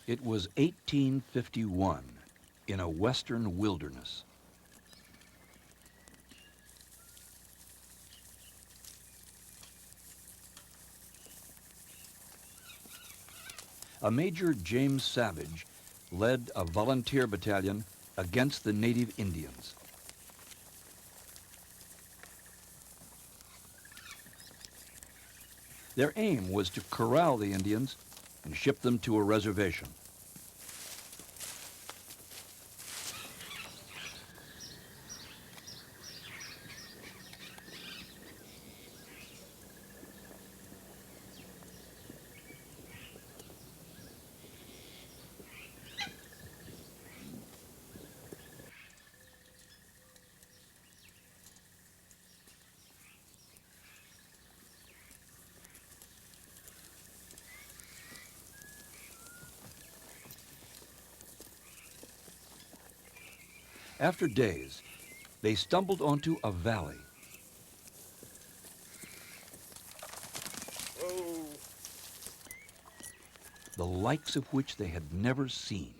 It was 1851 in a western wilderness. A Major James Savage led a volunteer battalion against the native Indians. Their aim was to corral the Indians and ship them to a reservation. After days, they stumbled onto a valley. Whoa. The likes of which they had never seen.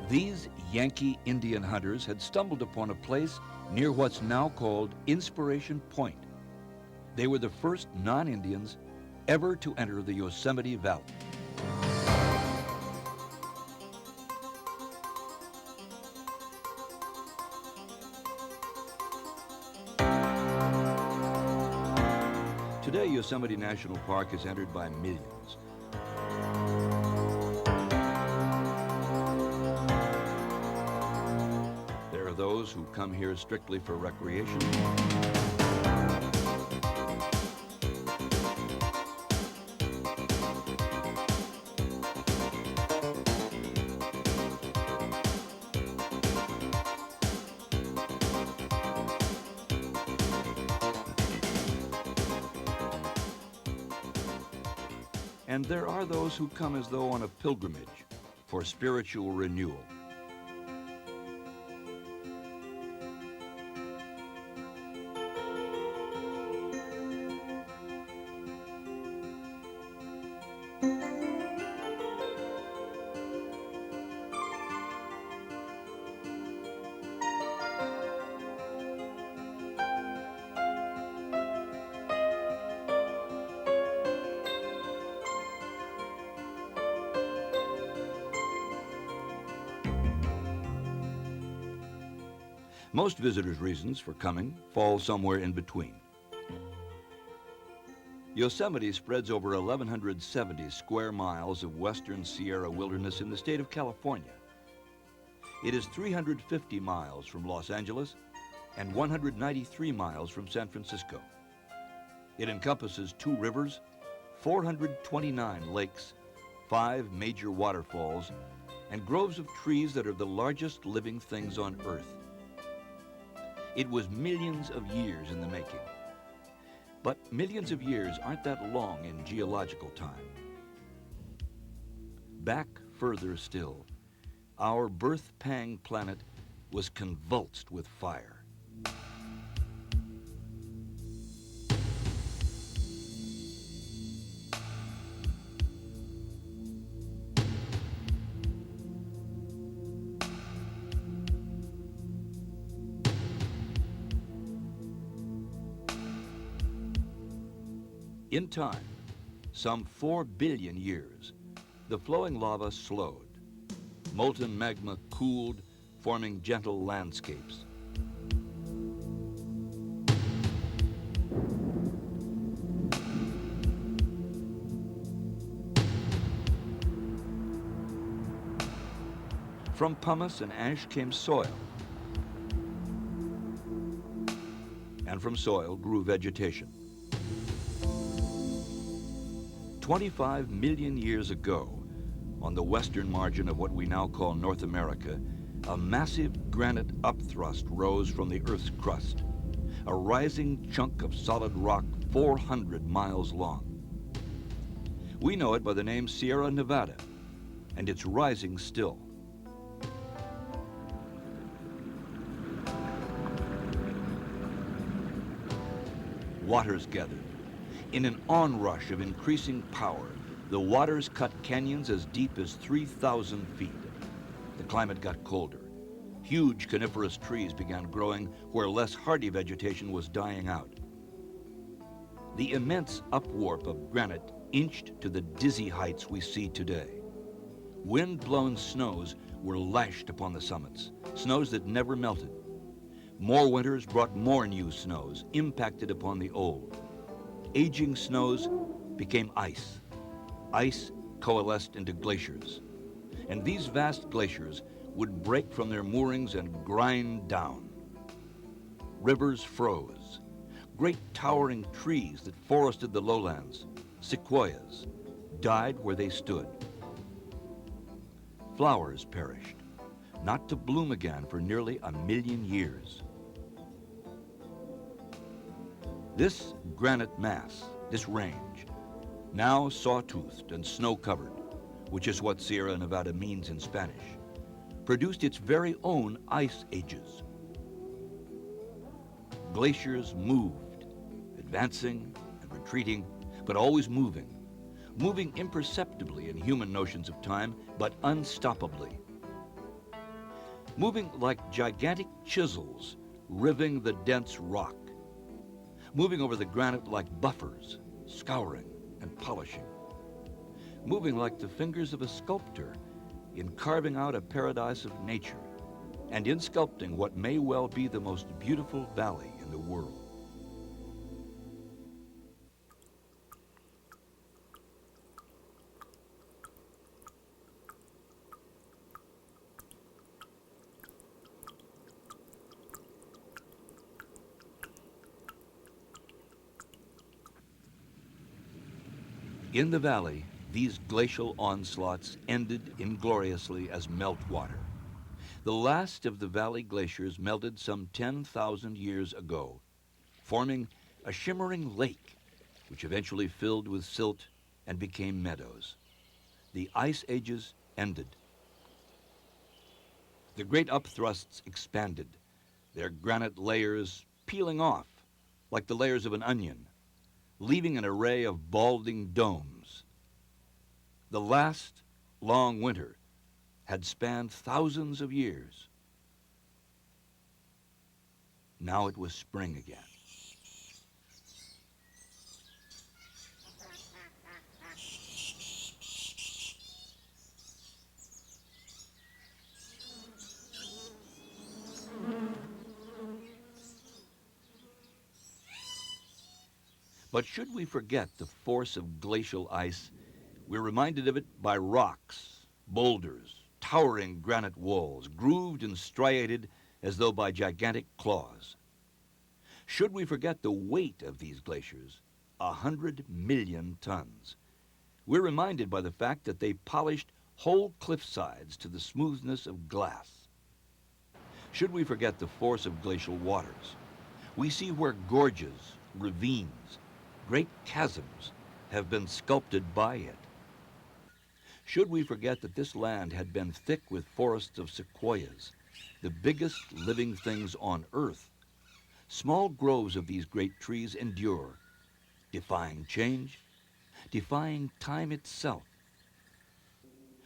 These Yankee Indian hunters had stumbled upon a place near what's now called Inspiration Point. They were the first non-Indians ever to enter the Yosemite Valley. Today, Yosemite National Park is entered by millions. There are those who come here strictly for recreation. And there are those who come as though on a pilgrimage for spiritual renewal. Most visitors' reasons for coming fall somewhere in between. Yosemite spreads over 1,170 square miles of western Sierra wilderness in the state of California. It is 350 miles from Los Angeles and 193 miles from San Francisco. It encompasses 2 rivers, 429 lakes, 5 major waterfalls, and groves of trees that are the largest living things on Earth. It was millions of years in the making. But millions of years aren't that long in geological time. Back further still, our birth-pang planet was convulsed with fire. In time, some 4 billion years, the flowing lava slowed. Molten magma cooled, forming gentle landscapes. From pumice and ash came soil. And from soil grew vegetation. 25 million years ago, on the western margin of what we now call North America, a massive granite upthrust rose from the Earth's crust, a rising chunk of solid rock 400 miles long. We know it by the name Sierra Nevada, and it's rising still. Waters gathered. In an onrush of increasing power, the waters cut canyons as deep as 3,000 feet. The climate got colder. Huge coniferous trees began growing where less hardy vegetation was dying out. The immense upwarp of granite inched to the dizzy heights we see today. Wind-blown snows were lashed upon the summits, snows that never melted. More winters brought more new snows, impacted upon the old. Aging snows became ice. Ice coalesced into glaciers. And these vast glaciers would break from their moorings and grind down. Rivers froze. Great towering trees that forested the lowlands, sequoias, died where they stood. Flowers perished, not to bloom again for nearly 1,000,000 years. This granite mass, this range, now sawtoothed and snow-covered, which is what Sierra Nevada means in Spanish, produced its very own ice ages. Glaciers moved, advancing and retreating, but always moving, moving imperceptibly in human notions of time, but unstoppably. Moving like gigantic chisels, riving the dense rock, moving over the granite like buffers, scouring and polishing, moving like the fingers of a sculptor in carving out a paradise of nature and in sculpting what may well be the most beautiful valley in the world. In the valley, these glacial onslaughts ended ingloriously as meltwater. The last of the valley glaciers melted some 10,000 years ago, forming a shimmering lake, which eventually filled with silt and became meadows. The ice ages ended. The great upthrusts expanded, their granite layers peeling off like the layers of an onion, leaving an array of balding domes. The last long winter had spanned thousands of years. Now it was spring again. But should we forget the force of glacial ice, we're reminded of it by rocks, boulders, towering granite walls, grooved and striated as though by gigantic claws. Should we forget the weight of these glaciers, 100 million tons, we're reminded by the fact that they polished whole cliff sides to the smoothness of glass. Should we forget the force of glacial waters, we see where gorges, ravines, great chasms have been sculpted by it. Should we forget that this land had been thick with forests of sequoias, the biggest living things on Earth, small groves of these great trees endure, defying change, defying time itself.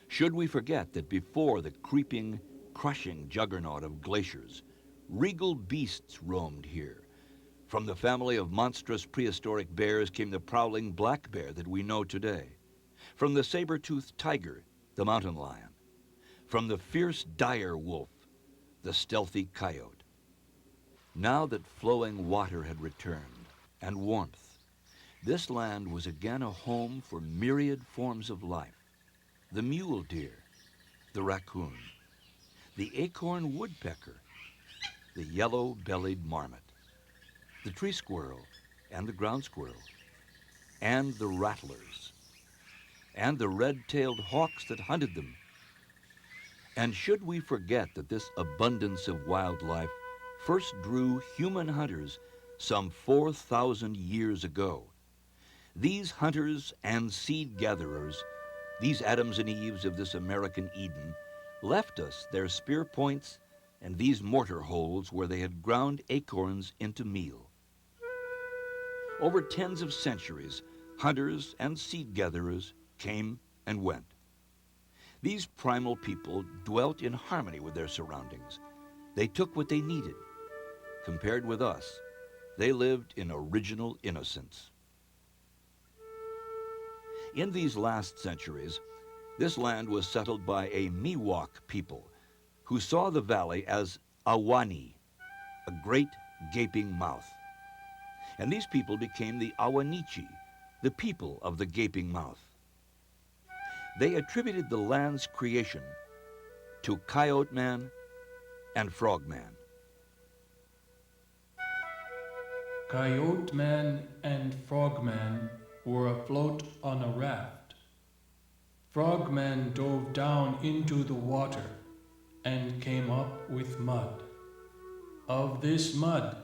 Should we forget that before the creeping, crushing juggernaut of glaciers, regal beasts roamed here. From the family of monstrous prehistoric bears came the prowling black bear that we know today. From the saber-toothed tiger, the mountain lion. From the fierce dire wolf, the stealthy coyote. Now that flowing water had returned, and warmth, this land was again a home for myriad forms of life. The mule deer, the raccoon, the acorn woodpecker, the yellow-bellied marmot, the tree squirrel and the ground squirrel, and the rattlers, and the red-tailed hawks that hunted them. And should we forget that this abundance of wildlife first drew human hunters some 4,000 years ago? These hunters and seed gatherers These Adams and Eves of this American Eden left us their spear points and these mortar holes where they had ground acorns into meal. Over tens of centuries, hunters and seed gatherers came and went. These primal people dwelt in harmony with their surroundings. They took what they needed. Compared with us, they lived in original innocence. In these last centuries, this land was settled by a Miwok people who saw the valley as Awani, a great gaping mouth. And these people became the Awanichi, the people of the gaping mouth. They attributed the land's creation to Coyote Man and Frog Man. Coyote Man and Frog Man were afloat on a raft. Frog Man dove down into the water and came up with mud. Of this mud,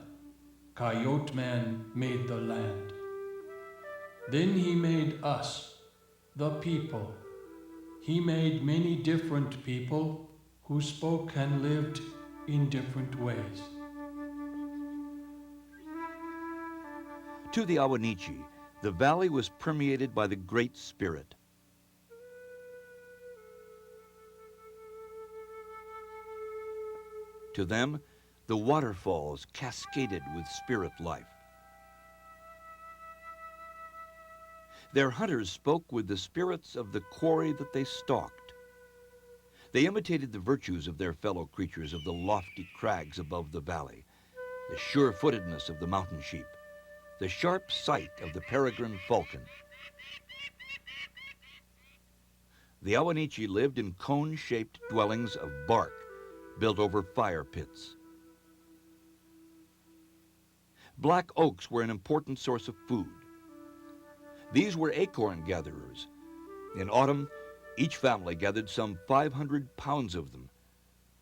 Coyote Man made the land. Then he made us, the people. He made many different people who spoke and lived in different ways. To the Awanichi, the valley was permeated by the Great Spirit. To them, the waterfalls cascaded with spirit life. Their hunters spoke with the spirits of the quarry that they stalked. They imitated the virtues of their fellow creatures of the lofty crags above the valley, the sure-footedness of the mountain sheep, the sharp sight of the peregrine falcon. The Awanichi lived in cone-shaped dwellings of bark built over fire pits. Black oaks were an important source of food. These were acorn gatherers. In autumn, each family gathered some 500 pounds of them.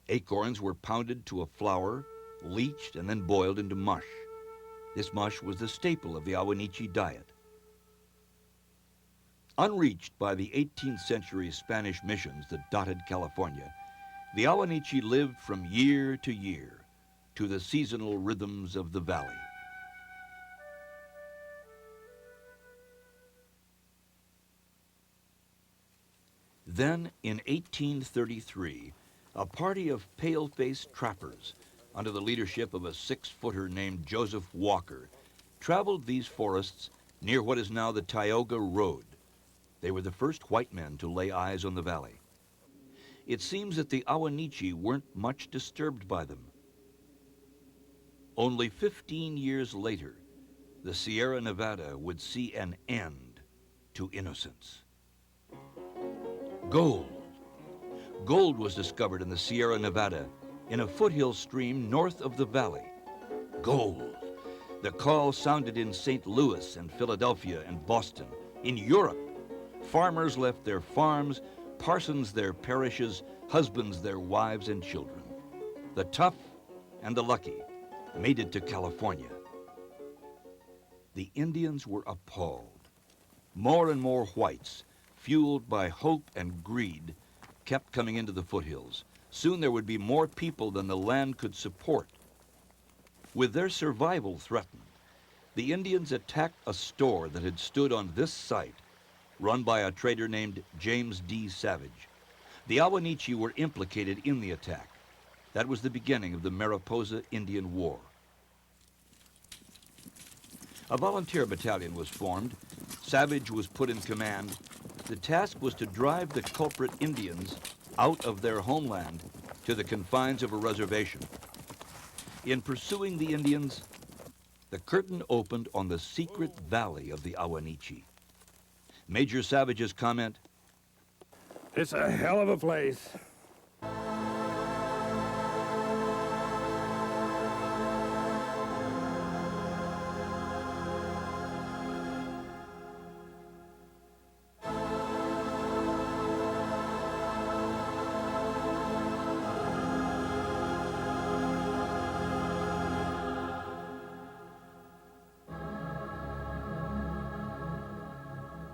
Acorns were pounded to a flour, leached, and then boiled into mush. This mush was the staple of the Awanichi diet. Unreached by the 18th century Spanish missions that dotted California, the Awanichi lived from year to year to the seasonal rhythms of the valley. Then, in 1833, a party of pale-faced trappers, under the leadership of a 6-footer named Joseph Walker, traveled these forests near what is now the Tioga Road. They were the first white men to lay eyes on the valley. It seems that the Awanichi weren't much disturbed by them. Only 15 years later, the Sierra Nevada would see an end to innocence. Gold. Gold was discovered in the Sierra Nevada in a foothill stream north of the valley. Gold. The call sounded in St. Louis and Philadelphia and Boston. In Europe, farmers left their farms, parsons their parishes, husbands their wives and children. The tough and the lucky made it to California. The Indians were appalled. More and more whites, fueled by hope and greed, kept coming into the foothills. Soon there would be more people than the land could support. With their survival threatened, the Indians attacked a store that had stood on this site, run by a trader named James D. Savage. The Awanichi were implicated in the attack. That was the beginning of the Mariposa Indian War. A volunteer battalion was formed. Savage was put in command. The task was to drive the culprit Indians out of their homeland to the confines of a reservation. In pursuing the Indians, the curtain opened on the secret valley of the Awanichi. Major Savage's comment, "It's a hell of a place."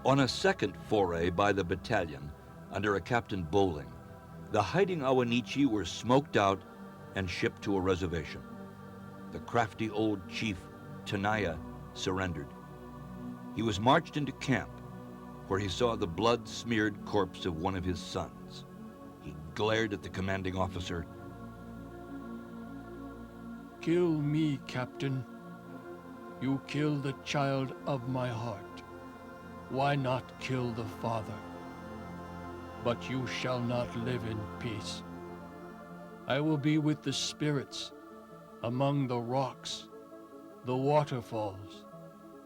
On a second foray by the battalion, under a Captain Bowling, the hiding Awanichi were smoked out and shipped to a reservation. The crafty old chief, Tenaya, surrendered. He was marched into camp, where he saw the blood-smeared corpse of one of his sons. He glared at the commanding officer. Kill me, Captain. You kill the child of my heart. Why not kill the father? But you shall not live in peace. I will be with the spirits, among the rocks, the waterfalls,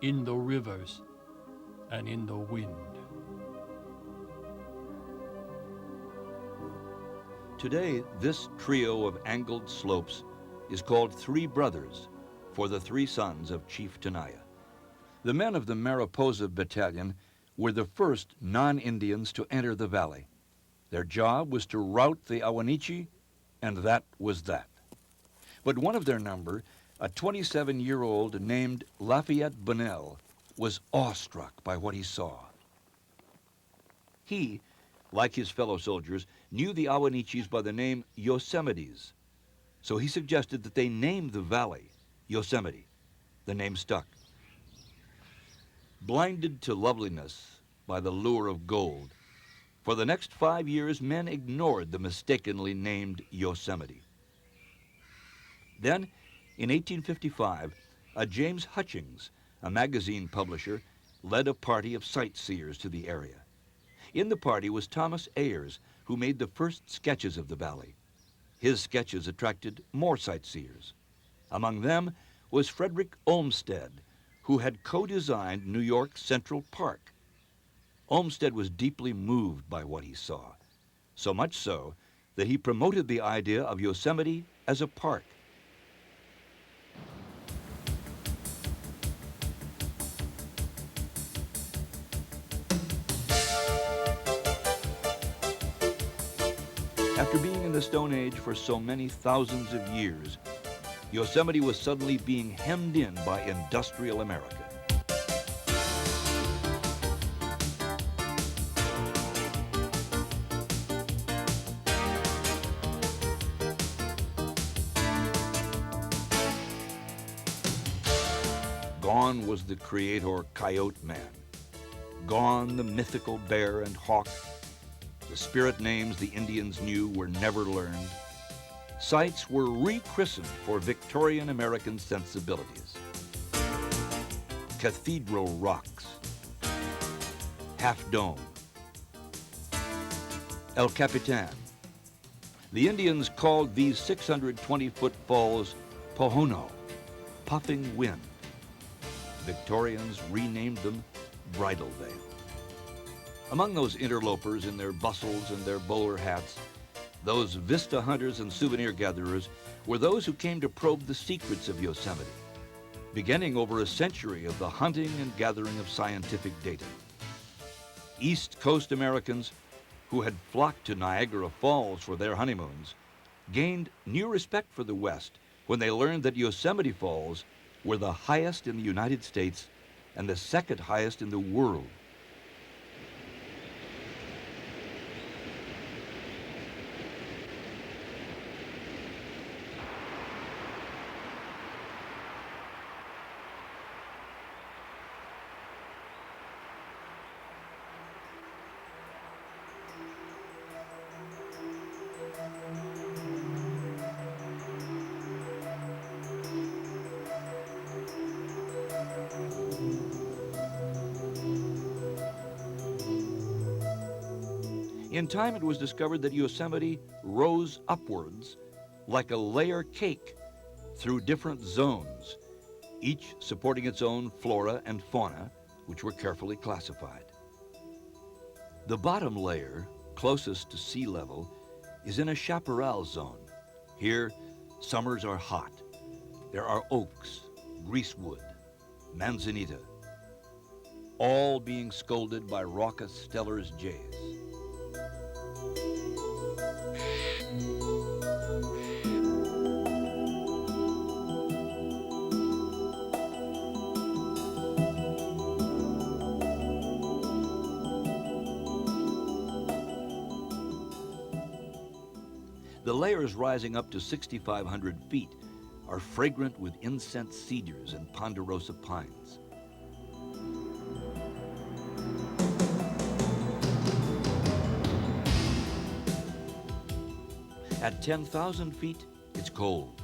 in the rivers, and in the wind. Today, this trio of angled slopes is called Three Brothers, for the three sons of Chief Tenaya. The men of the Mariposa Battalion were the first non-Indians to enter the valley. Their job was to rout the Awanichi, and that was that. But one of their number, a 27-year-old named Lafayette Bonnell, was awestruck by what he saw. He, like his fellow soldiers, knew the Awanichis by the name Yosemites, so he suggested that they name the valley Yosemite. The name stuck. Blinded to loveliness by the lure of gold, for the next 5 years, men ignored the mistakenly named Yosemite. Then, in 1855, a James Hutchings, a magazine publisher, led a party of sightseers to the area. In the party was Thomas Ayers, who made the first sketches of the valley. His sketches attracted more sightseers. Among them was Frederick Olmsted, who had co-designed New York's Central Park. Olmsted was deeply moved by what he saw, so much so that he promoted the idea of Yosemite as a park. After being in the Stone Age for so many thousands of years, Yosemite was suddenly being hemmed in by industrial America. Gone was the creator coyote man. Gone the mythical bear and hawk. The spirit names the Indians knew were never learned. Sites were rechristened for Victorian American sensibilities. Cathedral Rocks, Half Dome, El Capitan. The Indians called these 620-foot falls Pohono, Puffing Wind. Victorians renamed them Bridal Veil. Among those interlopers in their bustles and their bowler hats, those vista hunters and souvenir gatherers were those who came to probe the secrets of Yosemite, beginning over a century of the hunting and gathering of scientific data. East Coast Americans, who had flocked to Niagara Falls for their honeymoons, gained new respect for the West when they learned that Yosemite Falls were the highest in the United States and the second highest in the world. In time, it was discovered that Yosemite rose upwards like a layer cake through different zones, each supporting its own flora and fauna, which were carefully classified. The bottom layer, closest to sea level, is in a chaparral zone. Here, summers are hot. There are oaks, greasewood, manzanita, all being scolded by raucous Steller's jays. The layers rising up to 6,500 feet are fragrant with incense cedars and ponderosa pines. At 10,000 feet, it's cold.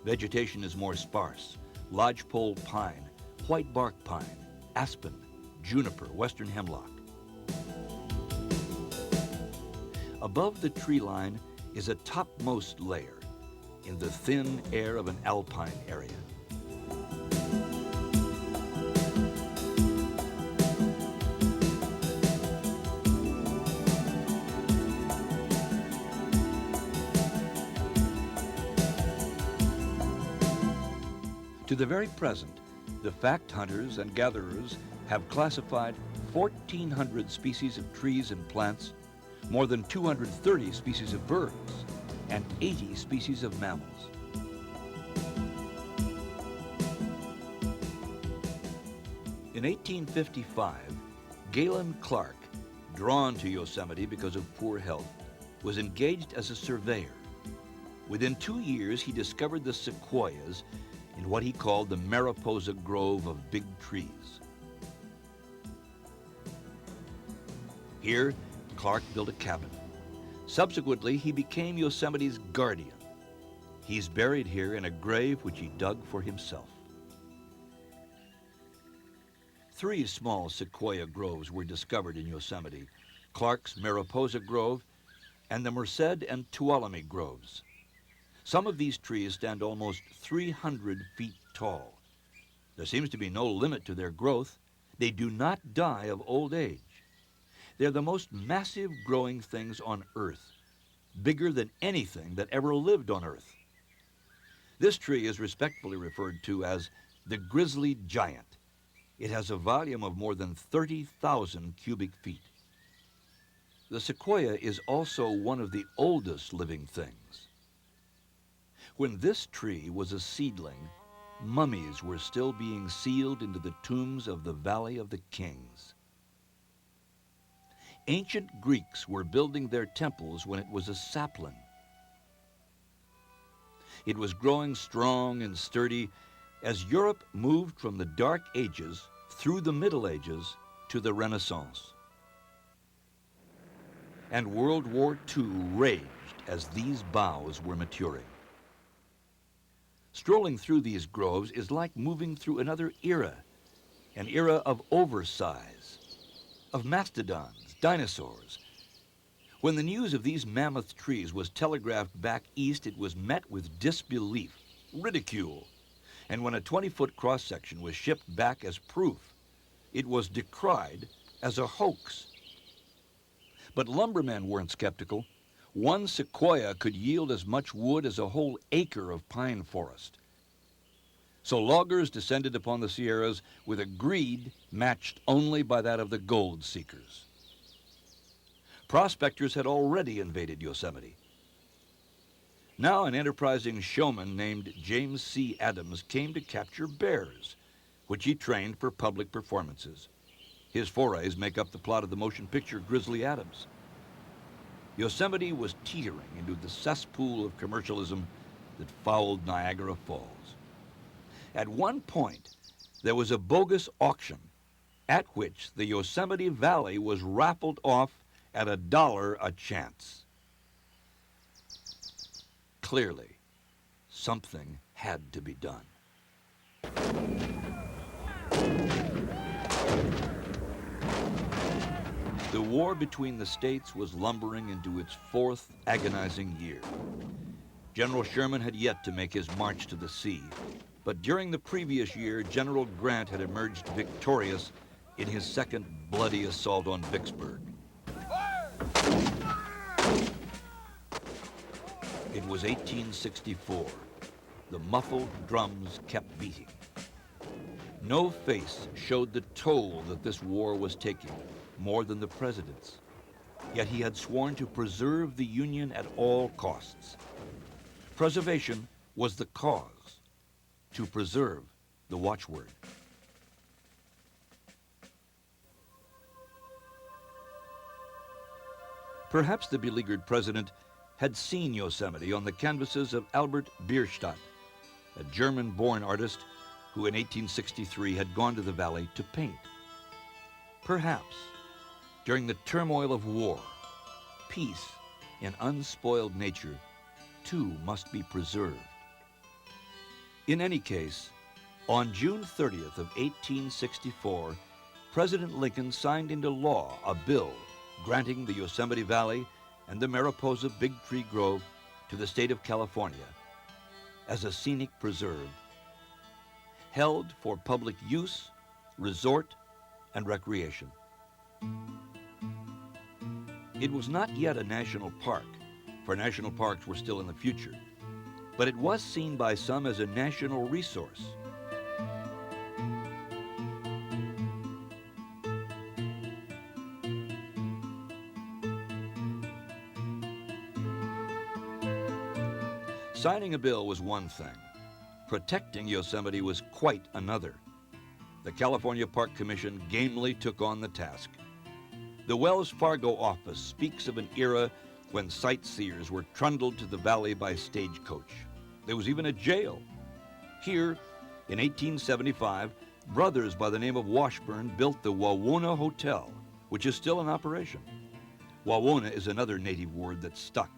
Vegetation is more sparse. Lodgepole pine, white bark pine, aspen, juniper, western hemlock. Above the tree line is a topmost layer in the thin air of an alpine area. To the very present, the fact hunters and gatherers have classified 1,400 species of trees and plants, more than 230 species of birds, and 80 species of mammals. In 1855, Galen Clark, drawn to Yosemite because of poor health, was engaged as a surveyor. Within 2 years, he discovered the sequoias in what he called the Mariposa Grove of big trees. Here, Clark built a cabin. Subsequently, he became Yosemite's guardian. He's buried here in a grave which he dug for himself. 3 small sequoia groves were discovered in Yosemite: Clark's Mariposa Grove and the Merced and Tuolumne groves. Some of these trees stand almost 300 feet tall. There seems to be no limit to their growth. They do not die of old age. They're the most massive growing things on Earth, bigger than anything that ever lived on Earth. This tree is respectfully referred to as the grizzly giant. It has a volume of more than 30,000 cubic feet. The sequoia is also one of the oldest living things. When this tree was a seedling, mummies were still being sealed into the tombs of the Valley of the Kings. Ancient Greeks were building their temples when it was a sapling. It was growing strong and sturdy as Europe moved from the Dark Ages through the Middle Ages to the Renaissance. And World War II raged as these boughs were maturing. Strolling through these groves is like moving through another era, an era of oversize, of mastodons, dinosaurs. When the news of these mammoth trees was telegraphed back east, it was met with disbelief, ridicule. And when a 20-foot cross-section was shipped back as proof, it was decried as a hoax. But lumbermen weren't skeptical. One sequoia could yield as much wood as a whole acre of pine forest. So loggers descended upon the Sierras with a greed matched only by that of the gold seekers. Prospectors had already invaded Yosemite. Now an enterprising showman named James C. Adams came to capture bears, which he trained for public performances. His forays make up the plot of the motion picture Grizzly Adams. Yosemite was teetering into the cesspool of commercialism that fouled Niagara Falls. At one point, there was a bogus auction at which the Yosemite Valley was raffled off at $1 a chance. Clearly, something had to be done. The war between the states was lumbering into its 4th agonizing year. General Sherman had yet to make his march to the sea, but during the previous year, General Grant had emerged victorious in his second bloody assault on Vicksburg. It was 1864. The muffled drums kept beating. No face showed the toll that this war was taking, more than the president's. Yet he had sworn to preserve the Union at all costs. Preservation was the cause. To preserve, the watchword. Perhaps the beleaguered president had seen Yosemite on the canvases of Albert Bierstadt, a German-born artist who in 1863 had gone to the valley to paint. Perhaps, during the turmoil of war, peace in unspoiled nature too must be preserved. In any case, on June 30th of 1864, President Lincoln signed into law a bill granting the Yosemite Valley and the Mariposa Big Tree Grove to the state of California as a scenic preserve, held for public use, resort, and recreation. It was not yet a national park, for national parks were still in the future, but it was seen by some as a national resource. Signing a bill was one thing. Protecting Yosemite was quite another. The California Park Commission gamely took on the task. The Wells Fargo office speaks of an era when sightseers were trundled to the valley by stagecoach. There was even a jail. Here, in 1875, brothers by the name of Washburn built the Wawona Hotel, which is still in operation. Wawona is another native word that stuck.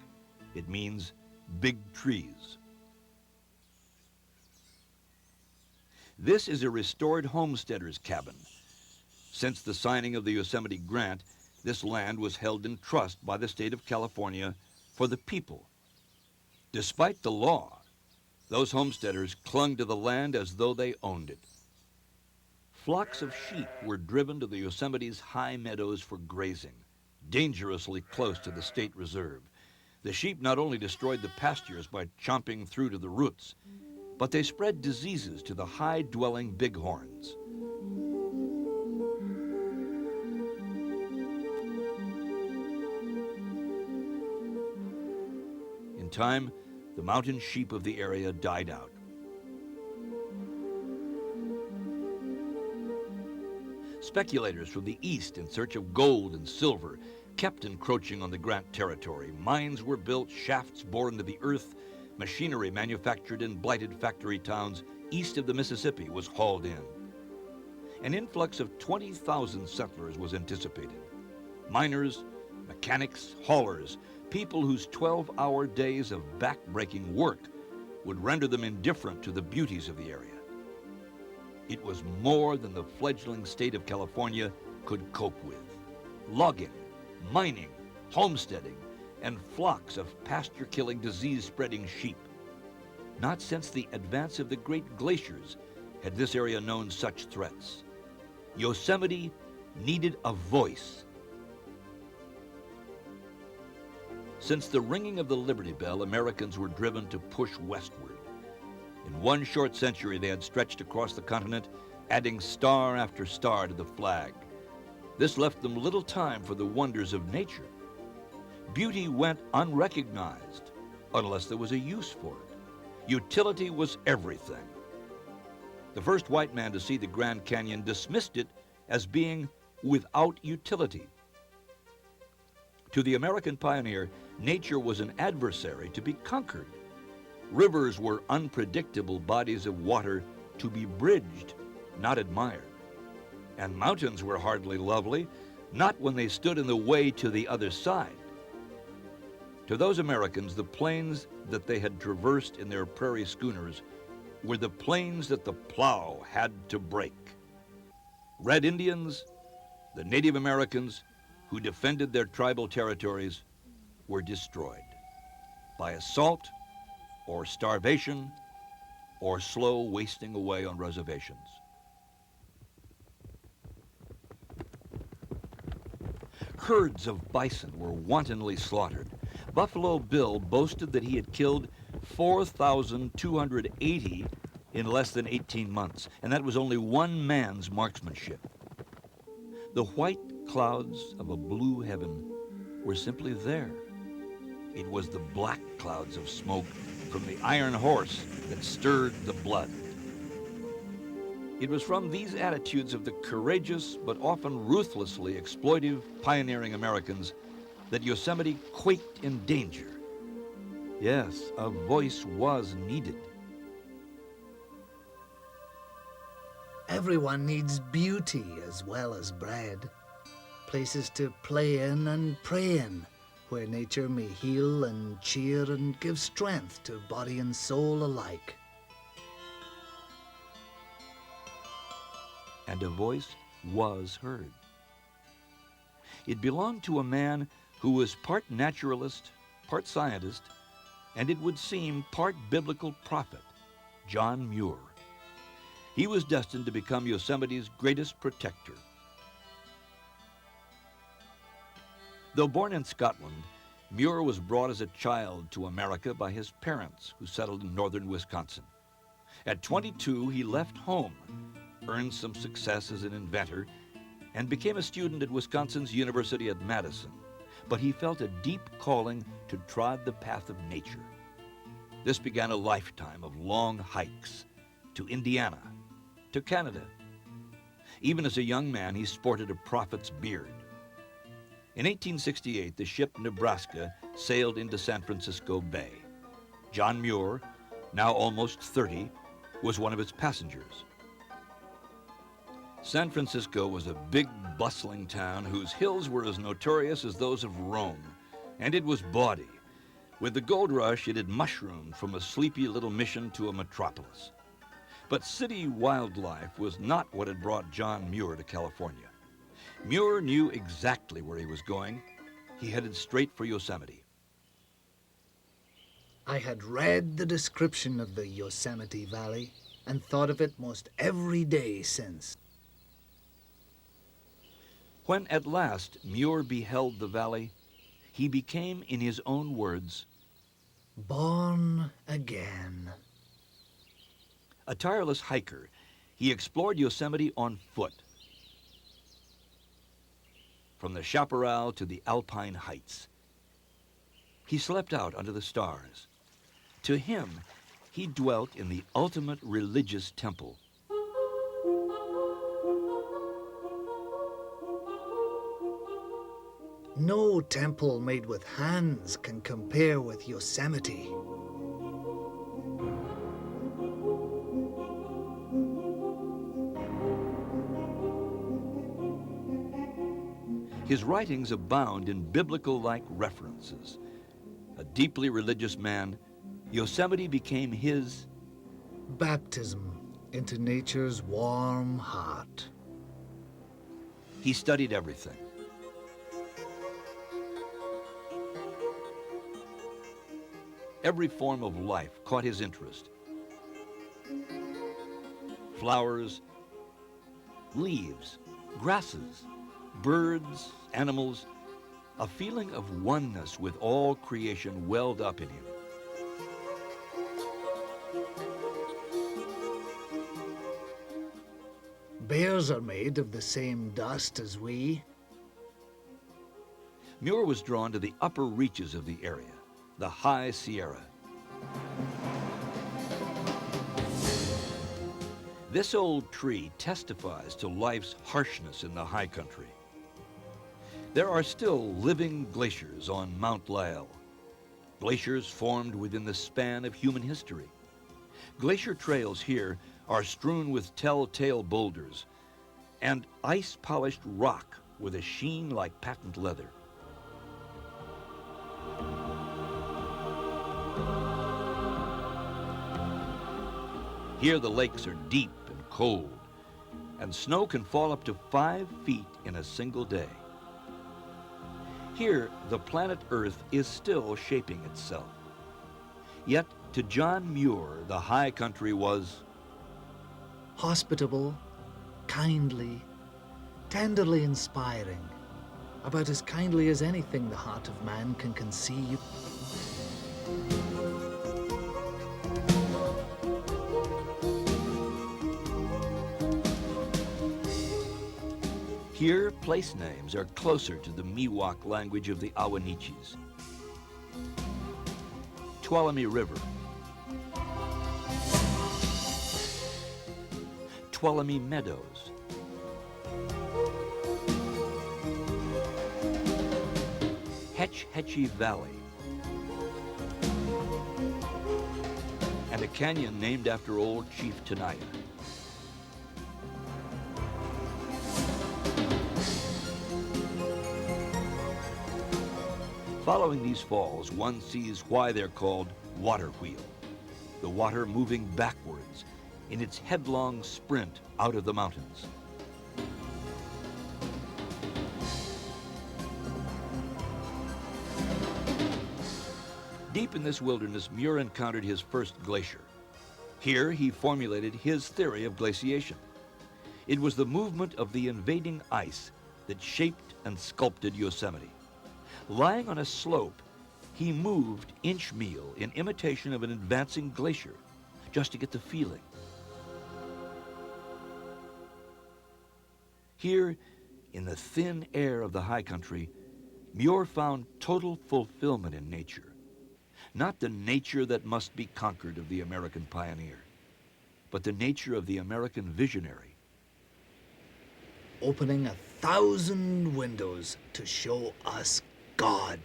It means big trees. This is a restored homesteader's cabin. Since the signing of the Yosemite Grant, this land was held in trust by the state of California for the people. Despite the law, those homesteaders clung to the land as though they owned it. Flocks of sheep were driven to the Yosemite's high meadows for grazing, dangerously close to the state reserve. The sheep not only destroyed the pastures by chomping through to the roots, but they spread diseases to the high-dwelling bighorns. In time, the mountain sheep of the area died out. Speculators from the east in search of gold and silver kept encroaching on the Grant territory. Mines were built, shafts bored into the earth, machinery manufactured in blighted factory towns east of the Mississippi was hauled in. An influx of 20,000 settlers was anticipated. Miners, mechanics, haulers, people whose 12-hour days of back-breaking work would render them indifferent to the beauties of the area. It was more than the fledgling state of California could cope with. Logging, mining, homesteading, and flocks of pasture-killing, disease-spreading sheep. Not since the advance of the great glaciers had this area known such threats. Yosemite needed a voice. Since the ringing of the Liberty Bell, Americans were driven to push westward. In one short century, they had stretched across the continent, adding star after star to the flag. This left them little time for the wonders of nature. Beauty went unrecognized unless there was a use for it. Utility was everything. The first white man to see the Grand Canyon dismissed it as being without utility. To the American pioneer, nature was an adversary to be conquered. Rivers were unpredictable bodies of water to be bridged, not admired. And mountains were hardly lovely, not when they stood in the way to the other side. To those Americans, the plains that they had traversed in their prairie schooners were the plains that the plow had to break. Red Indians, the Native Americans who defended their tribal territories, were destroyed by assault or starvation or slow wasting away on reservations. Herds of bison were wantonly slaughtered. Buffalo Bill boasted that he had killed 4,280 in less than 18 months, and that was only one man's marksmanship. The white clouds of a blue heaven were simply there. It was the black clouds of smoke from the iron horse that stirred the blood. It was from these attitudes of the courageous but often ruthlessly exploitive pioneering Americans that Yosemite quaked in danger. Yes, a voice was needed. Everyone needs beauty as well as bread. Places to play in and pray in, where nature may heal and cheer and give strength to body and soul alike. And a voice was heard. It belonged to a man who was part naturalist, part scientist, and it would seem part biblical prophet, John Muir. He was destined to become Yosemite's greatest protector. Though born in Scotland, Muir was brought as a child to America by his parents, who settled in northern Wisconsin. At 22, he left home, earned some success as an inventor, and became a student at Wisconsin's University at Madison. But he felt a deep calling to trod the path of nature. This began a lifetime of long hikes to Indiana, to Canada. Even as a young man, he sported a prophet's beard. In 1868, the ship Nebraska sailed into San Francisco Bay. John Muir, now almost 30, was one of its passengers. San Francisco was a big, bustling town whose hills were as notorious as those of Rome, and it was bawdy. With the gold rush, it had mushroomed from a sleepy little mission to a metropolis. But city wildlife was not what had brought John Muir to California. Muir knew exactly where he was going. He headed straight for Yosemite. I had read the description of the Yosemite Valley and thought of it most every day since. When at last Muir beheld the valley, he became, in his own words, Born again. a tireless hiker. He explored Yosemite on foot, from the chaparral to the alpine heights. He slept out under the stars. To him, he dwelt in the ultimate religious temple. No temple made with hands can compare with Yosemite. His writings abound in biblical-like references. A deeply religious man, Yosemite became his Baptism into nature's warm heart. He studied everything. Every form of life caught his interest. Flowers, leaves, grasses, birds, animals. A feeling of oneness with all creation welled up in him. Bears are made of the same dust as we. Muir was drawn to the upper reaches of the area, the high Sierra. This old tree testifies to life's harshness in the high country. There are still living glaciers on Mount Lyell, glaciers formed within the span of human history. Glacier trails here are strewn with telltale boulders and ice-polished rock with a sheen like patent leather. Here the lakes are deep and cold, and snow can fall up to 5 feet in a single day. Here, the planet Earth is still shaping itself. Yet, to John Muir, the high country was Hospitable, kindly, tenderly inspiring, about as kindly as anything the heart of man can conceive. Here, place names are closer to the Miwok language of the Awanichis. Tuolumne River, Tuolumne Meadows, Hetch Hetchy Valley and a canyon named after old Chief Tenaya. Following these falls, one sees why they're called water wheel, the water moving backwards in its headlong sprint out of the mountains. Deep in this wilderness, Muir encountered his first glacier. Here, he formulated his theory of glaciation. It was the movement of the invading ice that shaped and sculpted Yosemite. Lying on a slope, he moved inch-meal in imitation of an advancing glacier, just to get the feeling. Here, in the thin air of the high country, Muir found total fulfillment in nature. Not the nature that must be conquered of the American pioneer, but the nature of the American visionary. Opening 1,000 windows to show us God.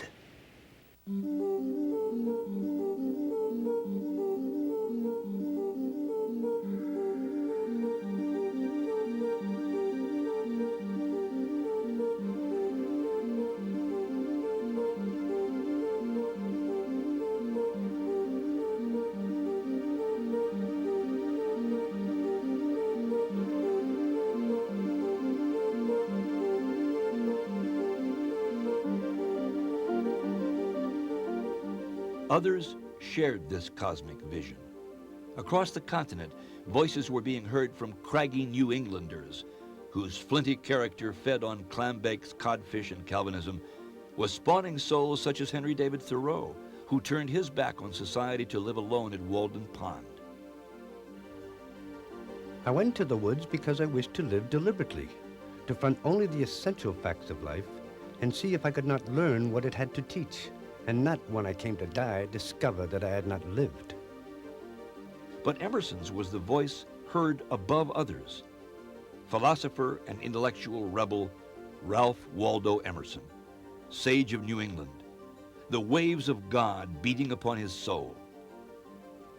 Others shared this cosmic vision. Across the continent, voices were being heard from craggy New Englanders, whose flinty character, fed on clambakes, codfish, and Calvinism, was spawning souls such as Henry David Thoreau, who turned his back on society to live alone at Walden Pond. I went to the woods because I wished to live deliberately, to front only the essential facts of life and see if I could not learn what it had to teach, and not, when I came to die, discover that I had not lived. But Emerson's was the voice heard above others. Philosopher and intellectual rebel Ralph Waldo Emerson, sage of New England, the waves of God beating upon his soul.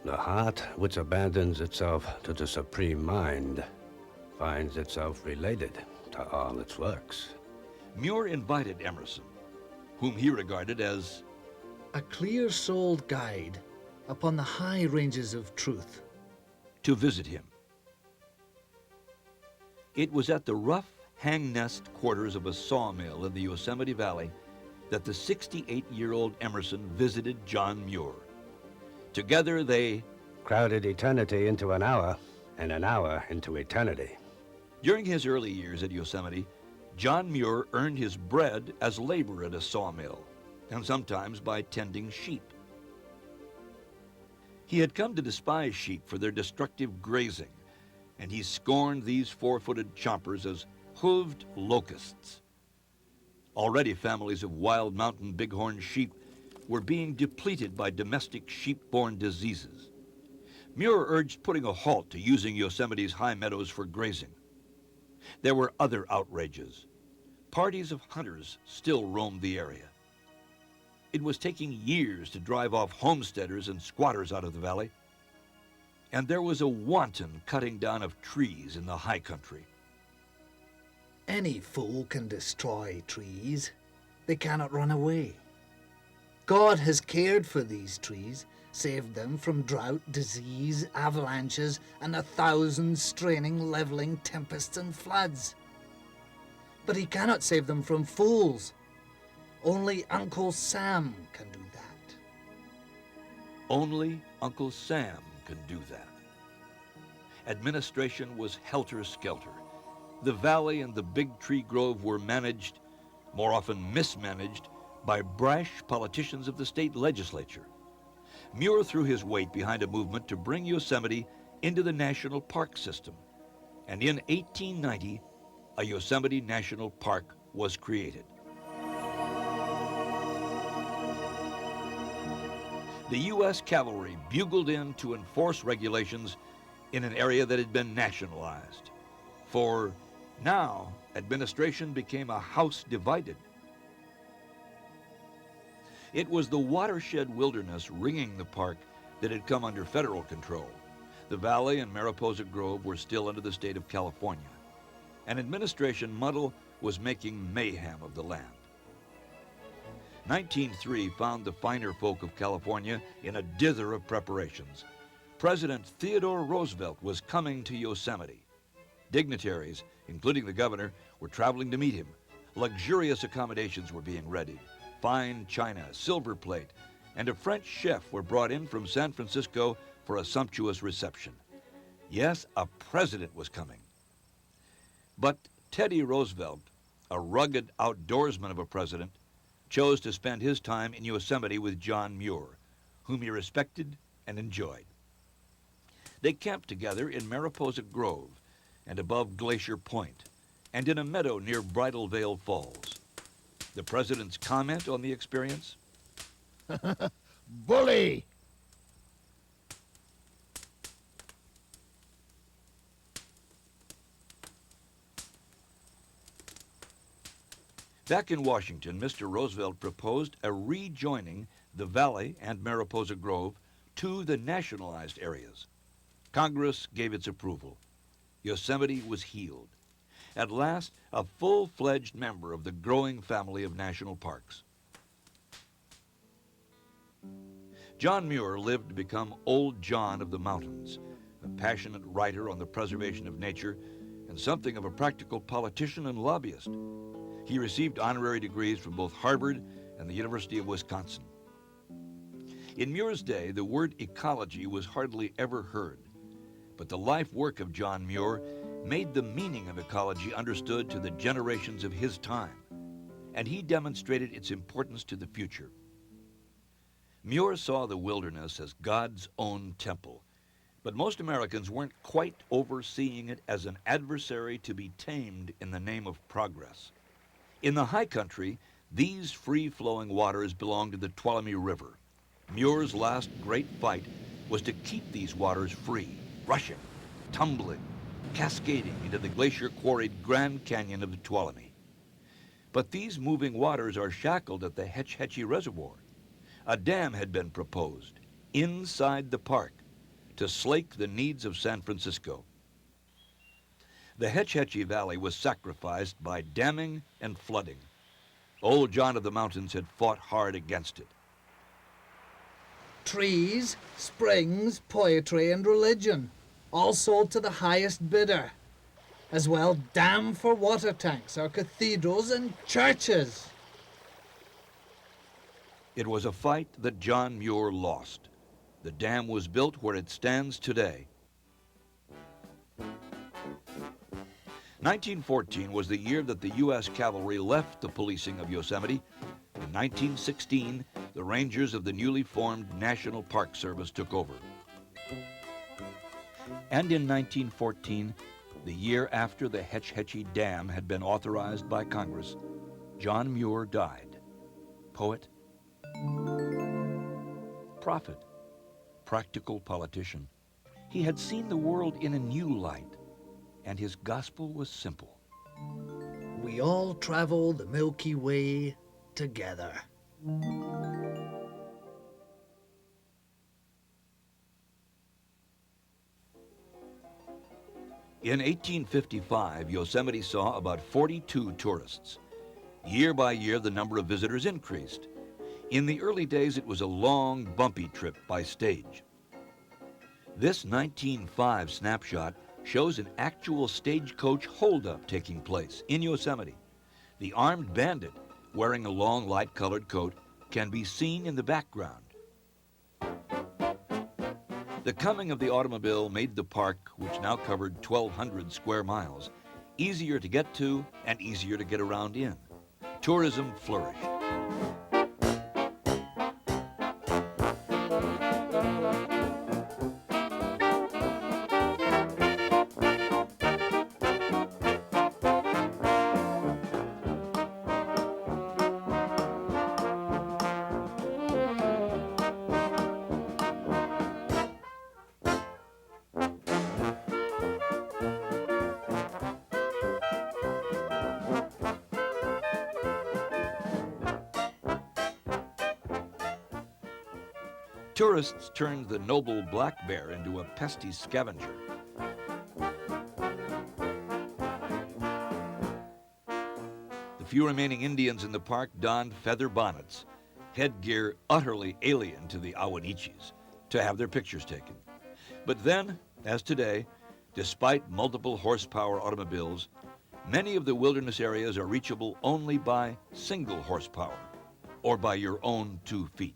The heart which abandons itself to the supreme mind finds itself related to all its works. Muir invited Emerson, whom he regarded as a clear-souled guide upon the high ranges of truth, to visit him. It was at the rough hang-nest quarters of a sawmill in the Yosemite Valley that the 68-year-old Emerson visited John Muir. Together they crowded eternity into an hour, and an hour into eternity. During his early years at Yosemite, John Muir earned his bread as labor at a sawmill, and sometimes by tending sheep. He had come to despise sheep for their destructive grazing, and he scorned these four-footed chompers as hooved locusts. Already families of wild mountain bighorn sheep were being depleted by domestic sheep-borne diseases. Muir urged putting a halt to using Yosemite's high meadows for grazing. There were other outrages. Parties of hunters still roamed the area. It was taking years to drive off homesteaders and squatters out of the valley. And there was a wanton cutting down of trees in the high country. Any fool can destroy trees. They cannot run away. God has cared for these trees, saved them from drought, disease, avalanches, and 1,000 straining, leveling tempests and floods. But he cannot save them from fools. Only Uncle Sam can do that. Only Uncle Sam can do that. Administration was helter-skelter. The valley and the big tree grove were managed, more often mismanaged, by brash politicians of the state legislature. Muir threw his weight behind a movement to bring Yosemite into the national park system. And in 1890, a Yosemite National Park was created. The U.S. cavalry bugled in to enforce regulations in an area that had been nationalized. For now, administration became a house divided. It was the watershed wilderness ringing the park that had come under federal control. The valley and Mariposa Grove were still under the state of California. An administration muddle was making mayhem of the land. 1903 found the finer folk of California in a dither of preparations. President Theodore Roosevelt was coming to Yosemite. Dignitaries, including the governor, were traveling to meet him. Luxurious accommodations were being readied. Fine china, silver plate, and a French chef were brought in from San Francisco for a sumptuous reception. Yes, a president was coming. But Teddy Roosevelt, a rugged outdoorsman of a president, chose to spend his time in Yosemite with John Muir, whom he respected and enjoyed. They camped together in Mariposa Grove and above Glacier Point and in a meadow near Bridal Veil Falls. The president's comment on the experience? Bully! Back in Washington, Mr. Roosevelt proposed a rejoining the Valley and Mariposa Grove to the nationalized areas. Congress gave its approval. Yosemite was healed. At last, a full-fledged member of the growing family of national parks. John Muir lived to become Old John of the Mountains, a passionate writer on the preservation of nature and something of a practical politician and lobbyist. He received honorary degrees from both Harvard and the University of Wisconsin. In Muir's day, the word ecology was hardly ever heard, but the life work of John Muir made the meaning of ecology understood to the generations of his time, and he demonstrated its importance to the future. Muir saw the wilderness as God's own temple, but most Americans weren't quite overseeing it as an adversary to be tamed in the name of progress. In the high country, these free-flowing waters belonged to the Tuolumne River. Muir's last great fight was to keep these waters free, rushing, tumbling, cascading into the glacier-quarried Grand Canyon of the Tuolumne. But these moving waters are shackled at the Hetch Hetchy Reservoir. A dam had been proposed inside the park to slake the needs of San Francisco. The Hetch Hetchy Valley was sacrificed by damming and flooding. Old John of the Mountains had fought hard against it. Trees, springs, poetry, and religion, all sold to the highest bidder. As well, dam for water tanks, our cathedrals and churches. It was a fight that John Muir lost. The dam was built where it stands today. 1914 was the year that the U.S. cavalry left the policing of Yosemite. In 1916, the rangers of the newly formed National Park Service took over. And in 1914, the year after the Hetch Hetchy Dam had been authorized by Congress, John Muir died. Poet, prophet, practical politician. He had seen the world in a new light, and his gospel was simple. We all travel the Milky Way together. In 1855, Yosemite saw about 42 tourists. Year by year, the number of visitors increased. In the early days, it was a long, bumpy trip by stage. This 1905 snapshot shows an actual stagecoach holdup taking place in Yosemite. The armed bandit, wearing a long, light-colored coat, can be seen in the background. The coming of the automobile made the park, which now covered 1,200 square miles, easier to get to and easier to get around in. Tourism flourished. Tourists turned the noble black bear into a pesky scavenger. The few remaining Indians in the park donned feather bonnets, headgear utterly alien to the Awanichis, to have their pictures taken. But then, as today, despite multiple horsepower automobiles, many of the wilderness areas are reachable only by single horsepower or by your own 2 feet.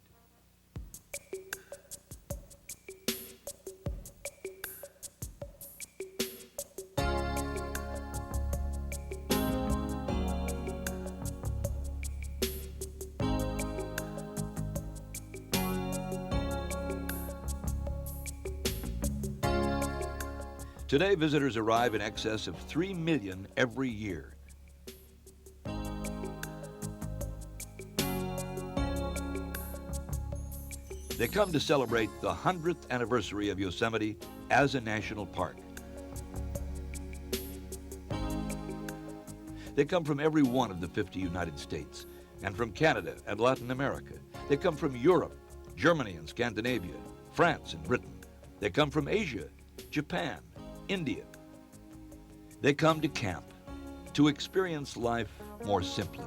Today, visitors arrive in excess of 3 million every year. They come to celebrate the 100th anniversary of Yosemite as a national park. They come from every one of the 50 United States, and from Canada and Latin America. They come from Europe, Germany and Scandinavia, France and Britain. They come from Asia, Japan, India. They come to camp, to experience life more simply.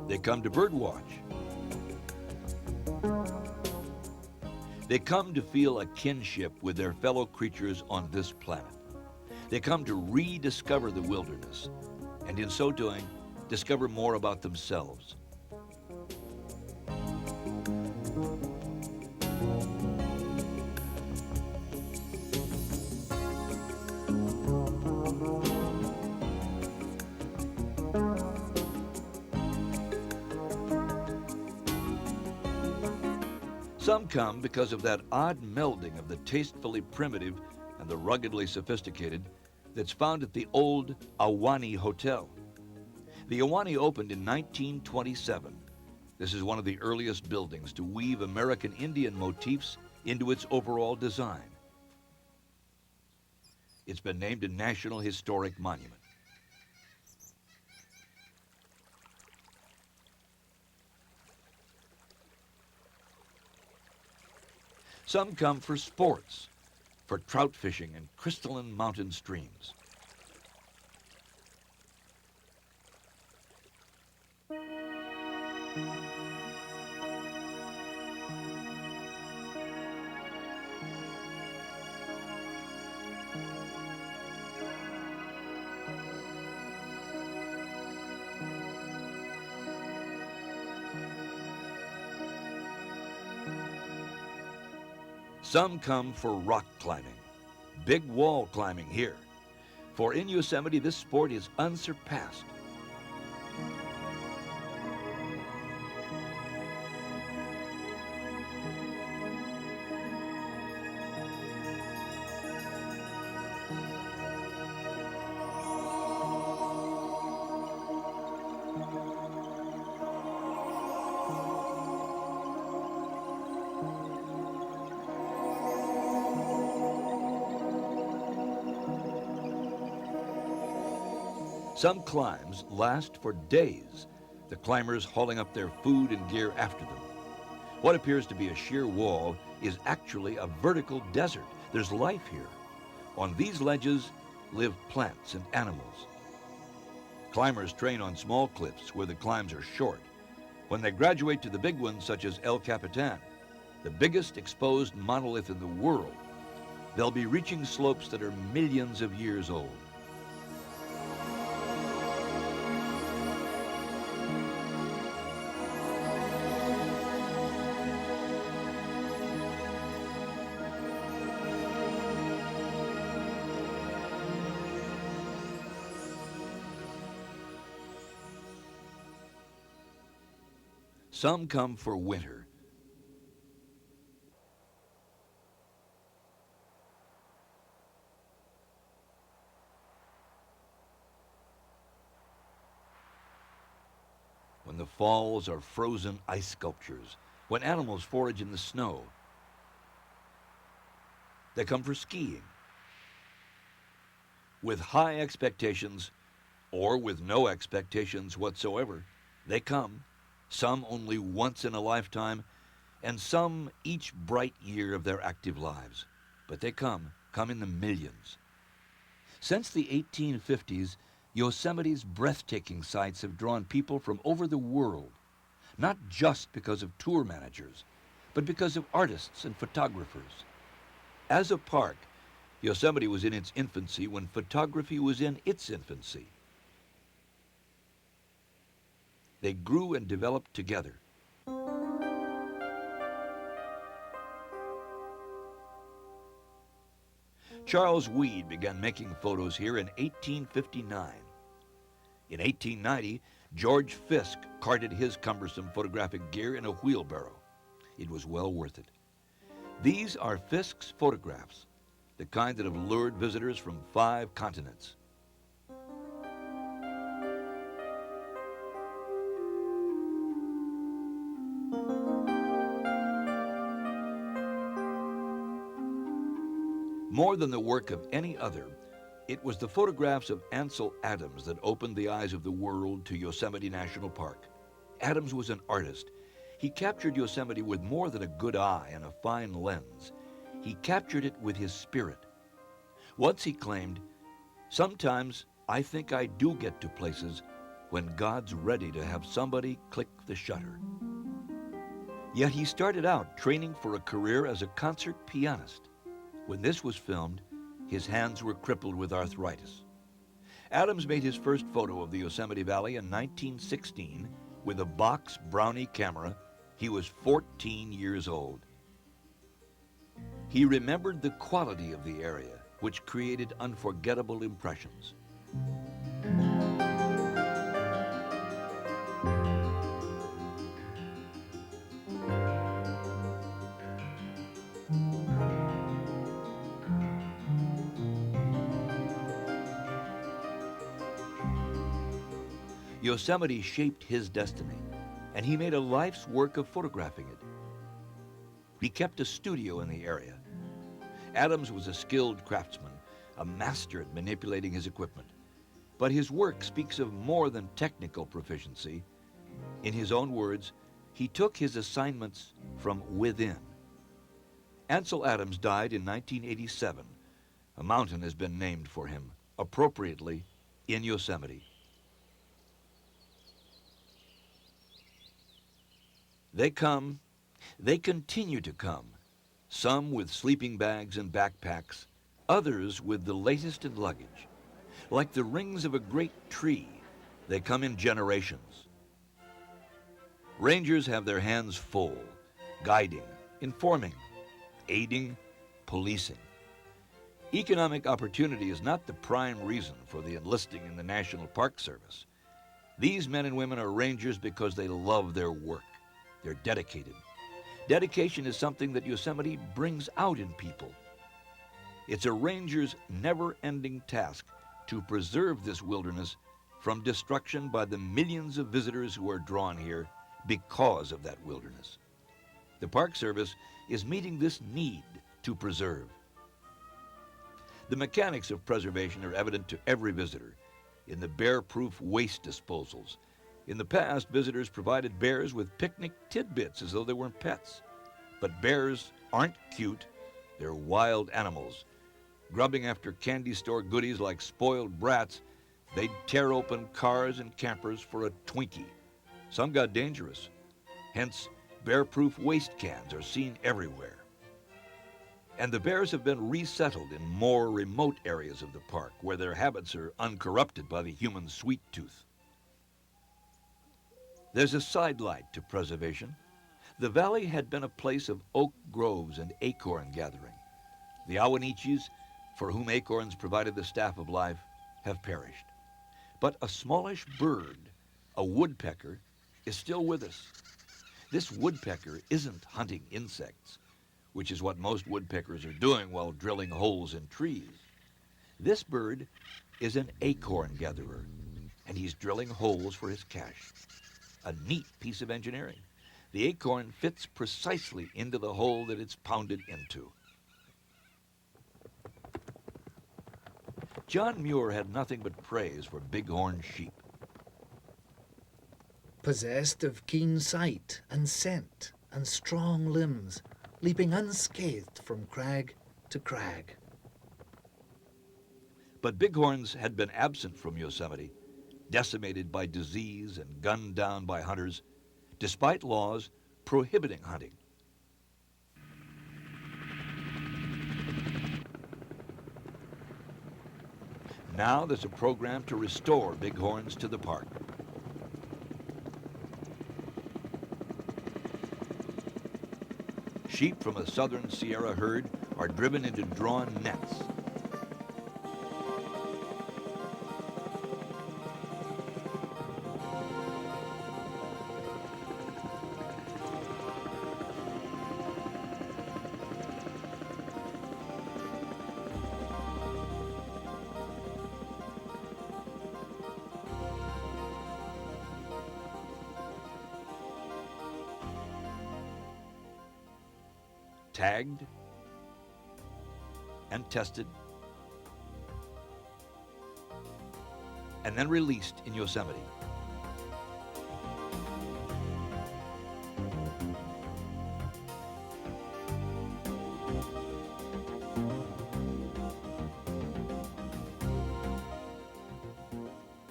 They come to birdwatch. They come to feel a kinship with their fellow creatures on this planet. They come to rediscover the wilderness, and in so doing, discover more about themselves. Some come because of that odd melding of the tastefully primitive and the ruggedly sophisticated that's found at the old Ahwahnee Hotel. The Ahwahnee opened in 1927. This is one of the earliest buildings to weave American Indian motifs into its overall design. It's been named a National Historic Monument. Some come for sports, for trout fishing and crystalline mountain streams. Some come for rock climbing, big wall climbing here. For in Yosemite, this sport is unsurpassed. Some climbs last for days, the climbers hauling up their food and gear after them. What appears to be a sheer wall is actually a vertical desert. There's life here. On these ledges live plants and animals. Climbers train on small cliffs where the climbs are short. When they graduate to the big ones, such as El Capitan, the biggest exposed monolith in the world, they'll be reaching slopes that are millions of years old. Some come for winter. When the falls are frozen ice sculptures, when animals forage in the snow. They come for skiing. With high expectations, or with no expectations whatsoever, they come, some only once in a lifetime, and some each bright year of their active lives. But they come in the millions. Since the 1850s, Yosemite's breathtaking sights have drawn people from over the world, not just because of tour managers, but because of artists and photographers. As a park, Yosemite was in its infancy when photography was in its infancy. They grew and developed together. Charles Weed began making photos here in 1859. In 1890, George Fisk carted his cumbersome photographic gear in a wheelbarrow. It was well worth it. These are Fisk's photographs, the kind that have lured visitors from 5 continents. More than the work of any other, it was the photographs of Ansel Adams that opened the eyes of the world to Yosemite National Park. Adams was an artist. He captured Yosemite with more than a good eye and a fine lens. He captured it with his spirit. Once he claimed, "Sometimes I think I do get to places when God's ready to have somebody click the shutter." Yet he started out training for a career as a concert pianist. When this was filmed, his hands were crippled with arthritis. Adams made his first photo of the Yosemite Valley in 1916 with a box Brownie camera. He was 14 years old. He remembered the quality of the area, which created unforgettable impressions. Yosemite shaped his destiny, and he made a life's work of photographing it. He kept a studio in the area. Adams was a skilled craftsman, a master at manipulating his equipment. But his work speaks of more than technical proficiency. In his own words, he took his assignments from within. Ansel Adams died in 1987. A mountain has been named for him, appropriately, in Yosemite. They come, they continue to come, some with sleeping bags and backpacks, others with the latest in luggage. Like the rings of a great tree, they come in generations. Rangers have their hands full, guiding, informing, aiding, policing. Economic opportunity is not the prime reason for the enlisting in the National Park Service. These men and women are rangers because they love their work. They're dedicated. Dedication is something that Yosemite brings out in people. It's a ranger's never-ending task to preserve this wilderness from destruction by the millions of visitors who are drawn here because of that wilderness. The Park Service is meeting this need to preserve. The mechanics of preservation are evident to every visitor in the bear-proof waste disposals. In the past, visitors provided bears with picnic tidbits as though they weren't pets. But bears aren't cute, they're wild animals. Grubbing after candy store goodies like spoiled brats, they'd tear open cars and campers for a Twinkie. Some got dangerous. Hence, bear-proof waste cans are seen everywhere. And the bears have been resettled in more remote areas of the park where their habits are uncorrupted by the human sweet tooth. There's a sidelight to preservation. The valley had been a place of oak groves and acorn gathering. The Awanichis, for whom acorns provided the staff of life, have perished. But a smallish bird, a woodpecker, is still with us. This woodpecker isn't hunting insects, which is what most woodpeckers are doing while drilling holes in trees. This bird is an acorn gatherer, and he's drilling holes for his cache. A neat piece of engineering. The acorn fits precisely into the hole that it's pounded into. John Muir had nothing but praise for bighorn sheep. Possessed of keen sight and scent, and strong limbs, leaping unscathed from crag to crag. But bighorns had been absent from Yosemite, decimated by disease and gunned down by hunters, despite laws prohibiting hunting. Now there's a program to restore bighorns to the park. Sheep from a southern Sierra herd are driven into drawn nets. Tagged and tested, and then released in Yosemite.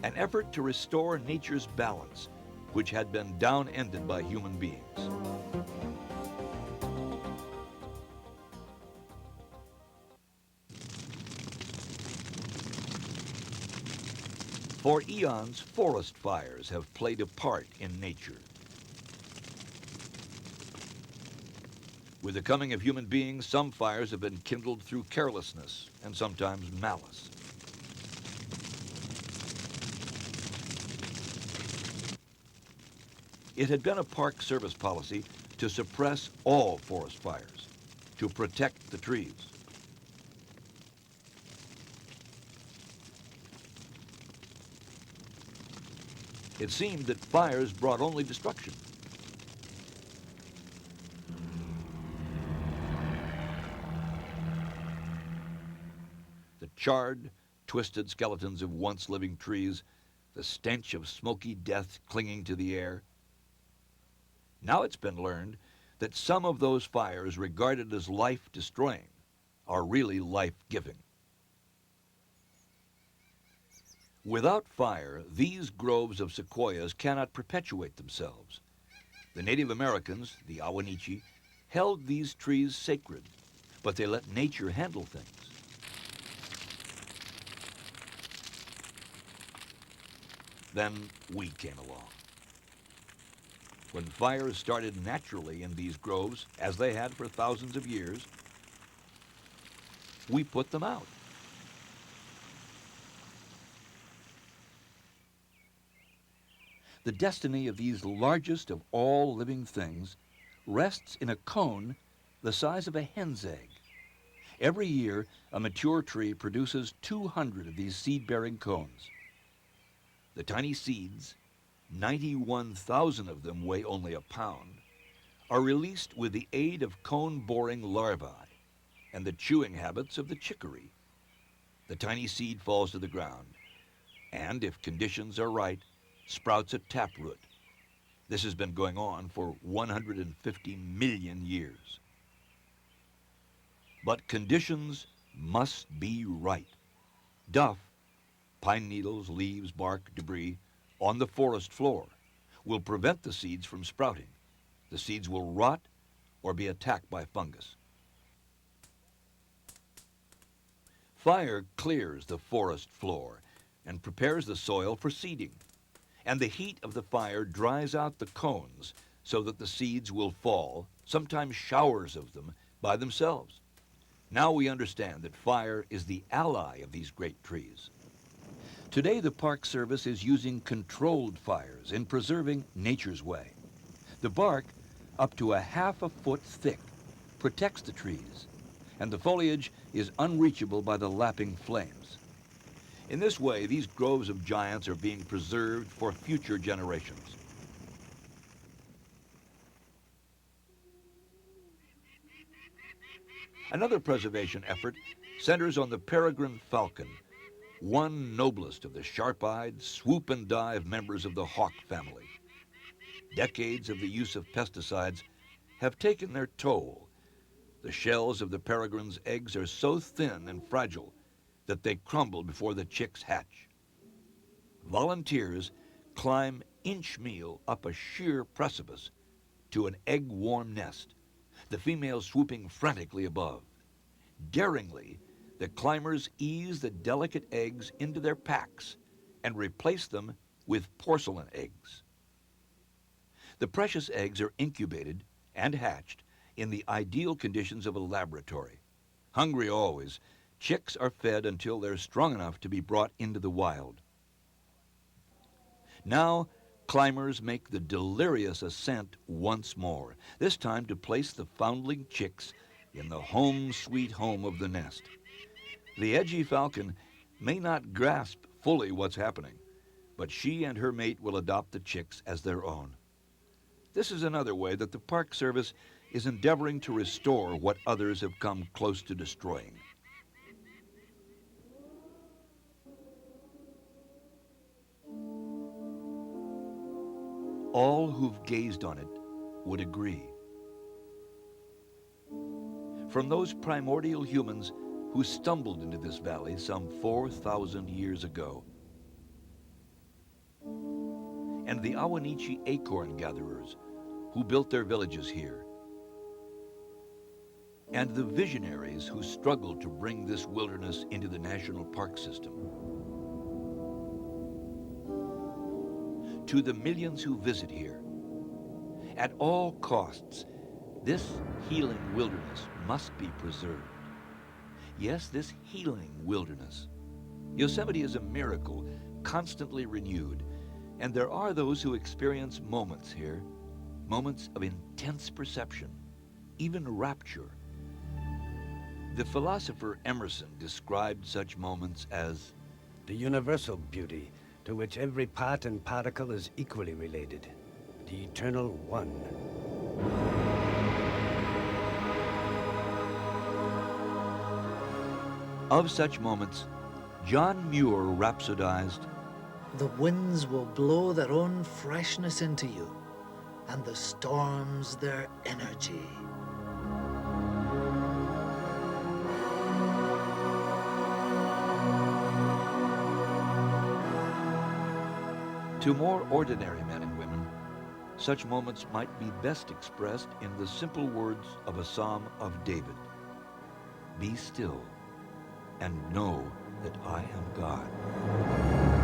An effort to restore nature's balance, which had been down-ended by human beings. For eons, forest fires have played a part in nature. With the coming of human beings, some fires have been kindled through carelessness and sometimes malice. It had been a Park Service policy to suppress all forest fires, to protect the trees. It seemed that fires brought only destruction. The charred, twisted skeletons of once living trees, the stench of smoky death clinging to the air. Now it's been learned that some of those fires regarded as life-destroying are really life-giving. Without fire, these groves of sequoias cannot perpetuate themselves. The Native Americans, the Awanichi, held these trees sacred, but they let nature handle things. Then we came along. When fires started naturally in these groves, as they had for thousands of years, we put them out. The destiny of these largest of all living things rests in a cone the size of a hen's egg. Every year, a mature tree produces 200 of these seed-bearing cones. The tiny seeds, 91,000 of them weigh only a pound, are released with the aid of cone-boring larvae and the chewing habits of the chicory. The tiny seed falls to the ground, and if conditions are right, sprouts a taproot. This has been going on for 150 million years. But conditions must be right. Duff, pine needles, leaves, bark, debris, on the forest floor will prevent the seeds from sprouting. The seeds will rot or be attacked by fungus. Fire clears the forest floor and prepares the soil for seeding. And the heat of the fire dries out the cones so that the seeds will fall, sometimes showers of them, by themselves. Now we understand that fire is the ally of these great trees. Today, the Park Service is using controlled fires in preserving nature's way. The bark, up to a half a foot thick, protects the trees, and the foliage is unreachable by the lapping flames. In this way, these groves of giants are being preserved for future generations. Another preservation effort centers on the peregrine falcon, one noblest of the sharp-eyed, swoop-and-dive members of the hawk family. Decades of the use of pesticides have taken their toll. The shells of the peregrine's eggs are so thin and fragile that they crumble before the chicks hatch. Volunteers climb inch-meal up a sheer precipice to an egg-warm nest, the females swooping frantically above. Daringly, the climbers ease the delicate eggs into their packs and replace them with porcelain eggs. The precious eggs are incubated and hatched in the ideal conditions of a laboratory. Hungry always, chicks are fed until they're strong enough to be brought into the wild. Now, climbers make the delirious ascent once more, this time to place the foundling chicks in the home sweet home of the nest. The edgy falcon may not grasp fully what's happening, but she and her mate will adopt the chicks as their own. This is another way that the Park Service is endeavoring to restore what others have come close to destroying. All who've gazed on it would agree. From those primordial humans who stumbled into this valley some 4,000 years ago, and the Awanichi acorn gatherers who built their villages here, and the visionaries who struggled to bring this wilderness into the national park system, to the millions who visit here. At all costs, this healing wilderness must be preserved. Yes, this healing wilderness. Yosemite is a miracle, constantly renewed, and there are those who experience moments here, moments of intense perception, even rapture. The philosopher Emerson described such moments as The universal beauty, to which every part and particle is equally related. The eternal one. Of such moments, John Muir rhapsodized, The winds will blow their own freshness into you, and the storms their energy. To more ordinary men and women, such moments might be best expressed in the simple words of a Psalm of David. Be still and know that I am God.